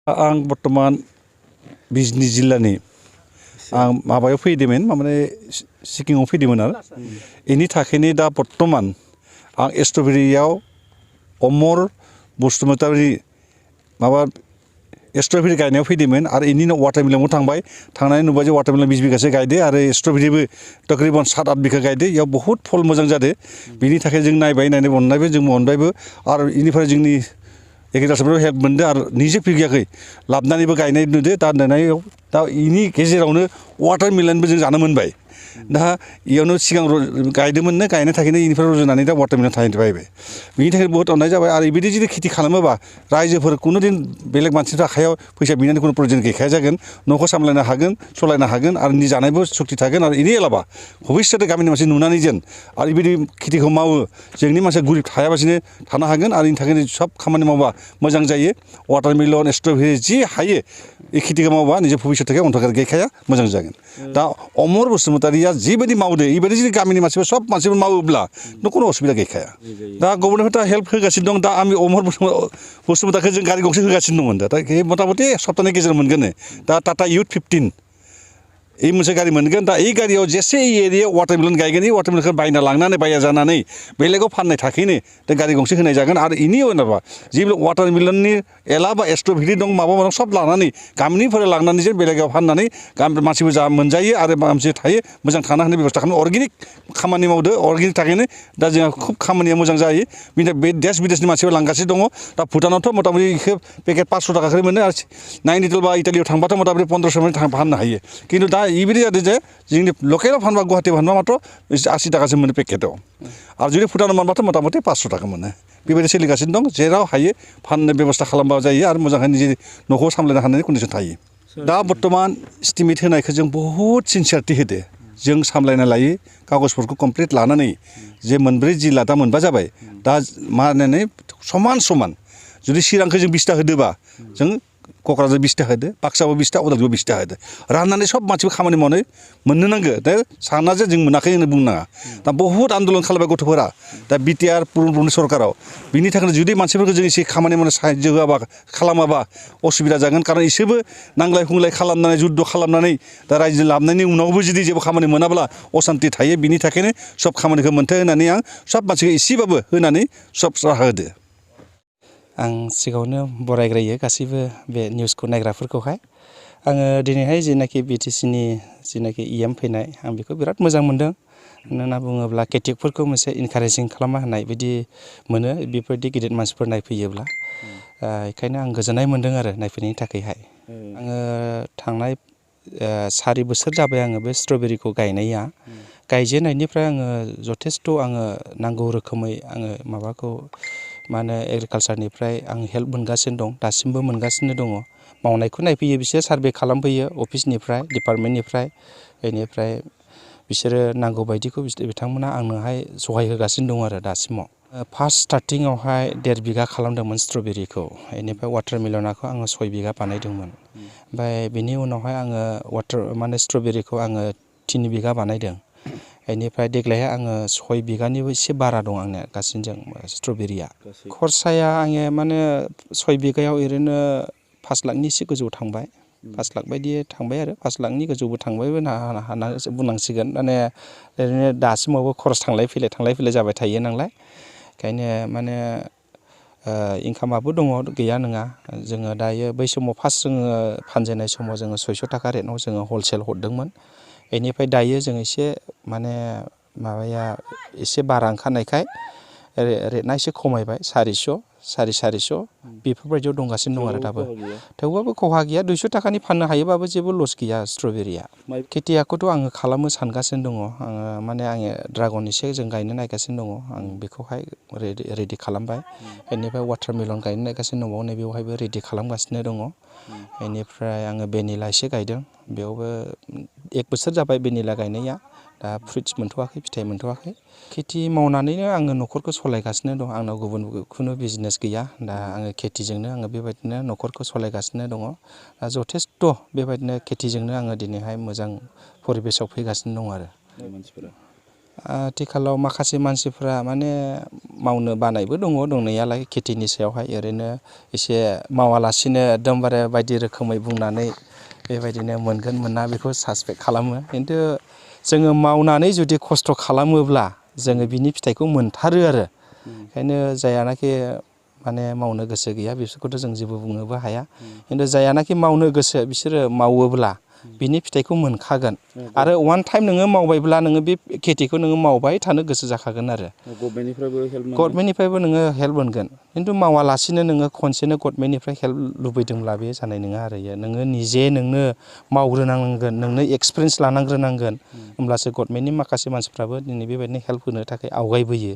आं बर्तमान बिजनी जिल्लानि आं माबायाव फैदोंमोन माने सिक्किमाव फैदोंमोन आरो इनि थाखायनो दा बर्तमान आं स्ट्रबेरियाव अमर बसुमतारी माबा स्ट्रबेरि गायनायाव फैदोंमोन आरो इनि वाटारमेलनाव थांबाय थांनानै नुबाय जे वाटारमेलन 20 बिगासो गायदो आरो स्ट्रबेरिबो तकरीबन 7-8 बिगा गायदो इयाव बहुत फल मोजां जादो बिनि थाखाय जों नायबाय अननायबो जों अनबायबो आरो इनिफ्राय जोंनि एग्रिकालचारफोराव हेल्प मोनदो आरो निजे फैयाखै लाबनानैबो गायनाय नुदो दा नुनायाव दा इनि गेजेरावनो वाटारमेलनबो जों जानो मोनबाय दा इयावनो सिगां गायदोंमोननो गायनो थाखायनो इनिफ्राय रज'नानै दा वाटारमेलन थाहैनो बायबाय बिनि थाखाय बहुत अननाय जाबाय आरो बिदि जुदि खेथि खालामोबा रायजोफोर कुनु दिन बेलेग मानसिफोर आखायाव फैसा बिनानै कुनु प्रयजन गैखाया जागोन न'खौ सामलायनो हागोन सलायनो हागोन आरो नि जानायबो सक्ति थागोन आरो इनि एलाबा भबिष्यते गामिनि मानसि नुनानै जेन आरो बिदि खेथिखौ मावो जोंनि मानसिया गरिब थायाबासिनो थानो हागोन आरो इनि थाखायनो सब खामानि मावबा मोजां जायो वाटारमेलन स्ट्रबेरि जि हायो इ खेथिखौ मावबा निजे भबिष्यते अन्धकार गैखाया मोजां जागोन दा अमर बसुमतारीया जिबायदि मावदो इबायदि जुदि गामिनि मानसिफोर सब मानसिफोर मावोब्ला कुनु असुबिदा गैखाया दा गभर्नमेन्टआ हेल्प होगासिनो दं दा आं अमर बसुमतारीखौ जों गारि गंसे होगासिनो दंमोन दा मथा-मथि सप्ताहनि गेजेराव मोनगोन दा टाटा युथ 15 এই मोनसे गारि मोनगोन दा এই गारियाव जेसे एरियायाव वाटारमेलन गायगोन इ वाटारमेलनखौ बायना लांनानै बाया जानानै बेलेगाव फाननाय थाखैनो दा गारि गंसे होनाय जागोन आरो इनि उनावबा जि वाटारमेलननि एला बा स्ट्रबेरि दं माबा माबा सब लानानै गामिनिफोरा लांनानै जे बेलेगाव फाननानै मानसिबो जा मोनजायो आरो मानसि थायो मोजां थानो हानाय बेबस्था खालामनो अर्गेनिक खामानि मावदो अर्गेनिक थाखायनो दा जोंहा खुब खामानिया मोजां जायो बिनि बे देश बिदेशनि मानसिफोर लांगासिनो दङ दा भुटानावथ' मथा-मथि इखौ पेकेट 500 थाखाखौ मोनो आरो नाइनिटेल बा इटालियाव थांबाथ' मथा-मथि 1500 मोनो फाननो हायो खिन्थु दा इबायदि जादों जे जोंनि लकेलाव फानबा गुवाहाटियाव फानबा मात्र 80 थाखासो मोनो पेकेटाव आरो जुदि भुटानाव मोनबाथ' मथा-मथि 500 थाखा मोनो बेबायदि सोलिगासिनो दं जेराव हायो फाननो बेबस्था खालामबा जायो आरो मोजाङै निजे न'खौ सामलायनो हानायनि कन्डिसन थायो दा बर्तमान एस्टिमेट होनायखौ जों बहुत सिनसियारिटि होदो जों सामलायना लायो कागजफोरखौ कमप्लिट लानानै जे मोनब्रै जिल्ला दा मोनबा जाबाय दा मा होननानै समान जुदि चिरांखौ जों 20टा होदोबा जों क'क्राझार 20टा होदो बाक्साबो 20टा उदालगुरियाव 20टा होदो राननानै सब मानसिबो खामानि मावनो मोननो नांगो दा साना जे जों मोनाखै होनना बुंनो नाङा दा बहुत आन्दलन खालामबाय गथ'फोरा दा बिटिआर पुरन सरकाराव बिनि थाखायनो जुदि मानसिफोरखौ जों एसे खामानि मावनो साहाय्य होआबा खालामाबा असुबिदा जागोन खारन इसोरबो नांलाय खुंलाय खालामनानै जुद्ध खालामनानै दा रायजो लाबनायनि उनावबो जुदि जेबो खामानि मोनाब्ला असान्ति थायो बिनि थाखायनो सब खामानिखौ मोनथों होननानै आं सब मानसिखौ एसेबाबो होनानै सब राहा होदो आं सिगाङावनो बरायग्रोयो गासैबो बे निउसखौ नायग्राफोरखौहाय आङो दिनैहाय जेनाखि बिटिसिनि जेनाखि इएम फैनाय आं बेखौ बिराद मोजां मोनदों मानो होनना बुङोब्ला केटिकफोरखौ मोनसे इनकारेजिं खालामना होनाय बिदि मोनो बेफोरबायदि गिदिर मानसिफोर नायफैयोब्ला बेखायनो आं गोजोननाय मोनदों आरो नायफैनायनि थाखायहाय आङो थांनाय 4 बोसोर जाबाय आङो बे स्ट्रबेरिखौ गायनाया गायजेननायनिफ्राय आङो जथेस्थ' आङो नांगौ रोखोमै आङो माबाखौ मा होनो एग्रिकालचारनिफ्राय आं हेल्प मोनगासिनो दं दासिमबो मोनगासिनो दङ मावनायखौ नायफैयो बिसोर सार्भे खालामफैयो अफिसनिफ्राय डिपार्टमेन्टनिफ्राय बेनिफ्राय बिसोरो नांगौ बायदिखौ बिथांमोना आंनोहाय सहाय होगासिनो दं आरो दासिमाव फार्स्ट स्टार्टिंआवहाय 1.5 बिगा खालामदोंमोन स्ट्रबेरिखौ बेनिफ्राय वाटारमेलनखौ आङो 6 बिगा बानायदोंमोन ओमफ्राय बिनि उनावहाय आङो स्ट्रबेरिखौ आङो 3 बिगा बानायदों बेनिफ्राय देग्लायहाय आङो 6 बिगानिबो एसे बारा दं आंनिया गासैजों स्ट्रबेरिया खरसाया आङो माने 6 बिगायाव ओरैनो 5 लाखनि एसे गोजौ थांबाय 5 लाख बायदि थांबाय आरो 5 लाखनि गोजौबो थांबायबो हानासो बुंनांसिगोन माने ओरैनो दासिमावबो खरस थांलाय फैलाय जाबाय थायो नालाय ओंखायनो माने इनकामाबो दङ गैया नङा जोङो दायो बै समाव फार्स्ट जोङो फानजेननाय समाव जोङो 600 थाखा रेटआव जोङो हलसेल हरदोंमोन बेनिफ्राय दायो जों एसे माने माबाया एसे बारा ओंखारनायखाय रेटआ एसे खमायबाय 400 450 बेफोरबायदियाव दंगासिनो दं आरो दाबो थेवबाबो खहा गैया 200 थाखानि फाननो हायोबाबो जेबो लस गैया स्ट्रबेरिया खेथियाखौथ' आङो खालामनो सानगासिनो दङ आङो माने आङो ड्रागन एसे जों गायनो नायगासिनो दङ आं बेखौहाय रेडि खालामबाय बेनिफ्राय वाटारमेलन गायनो नायगासिनो दङ नैबेवहायबो रेडि खालामगासिनो दङ बेनिफ्राय आङो भेनिला एसे गायदों बेयावबो 1 बोसोर जाबाय भेनिला गायनाया दा फ्रुइट्स मोनथ'वाखै फिथाइ मोनथ'वाखै खेथि मावनानैनो आङो न'खरखौ सालायगासिनो दं आंनाव गुबुन खुनु बिजनेस गैया दा आङो खेथिजोंनो आङो बेबायदिनो न'खरखौ सालायगासिनो दङ दा जथेस्थ' बेबायदिनो खेथिजोंनो आङो दिनैहाय मोजां परिबेसाव फैगासिनो दं आरो आथिखालाव माखासे मानसिफ्रा माने मावनो बानायबो दङ दंनायालाय खेथिनि सायावहाय ओरैनो एसे मावालासिनो एकदमबारे बायदि रोखोमै बुंनानै बेबायदिनो मोनगोन मोना बेखौ सासपेक्ट खालामो खिन्थु जोङो मावनानै जुदि खस्थ' खालामोब्ला जोङो बिनि फिथाइखौ मोनथारो आरो ओंखायनो जायानाखि माने मावनो गोसो गैया बिसोरखौथ' जों जेबो बुंनोबो हाया खिन्थु जायानाखि मावनो गोसो बिसोरो मावोब्ला बिनि फिथाइखौ मोनखागोन आरो वान टाइम नोङो मावबायब्ला नोङो बे खेथिखौ नोङो मावबाय थानो गोसो जाखागोन आरो गभर्नमेन्टनिफ्रायबो नोङो हेल्प मोनगोन खिन्थु मावालासिनो नोङो खनसेनो गभर्नमेन्टनिफ्राय हेल्प लुबैदोंब्ला बे जानाय नङा आरो नोङो निजे नोंनो मावग्रोनांगोन नोंनो एक्सपिरियेन्स लानांग्रोनांगोन होमब्लासो गभर्नमेन्टनि माखासे मानसिफ्राबो दिनै बेबायदिनो हेल्प होनो थाखाय आवगायबोयो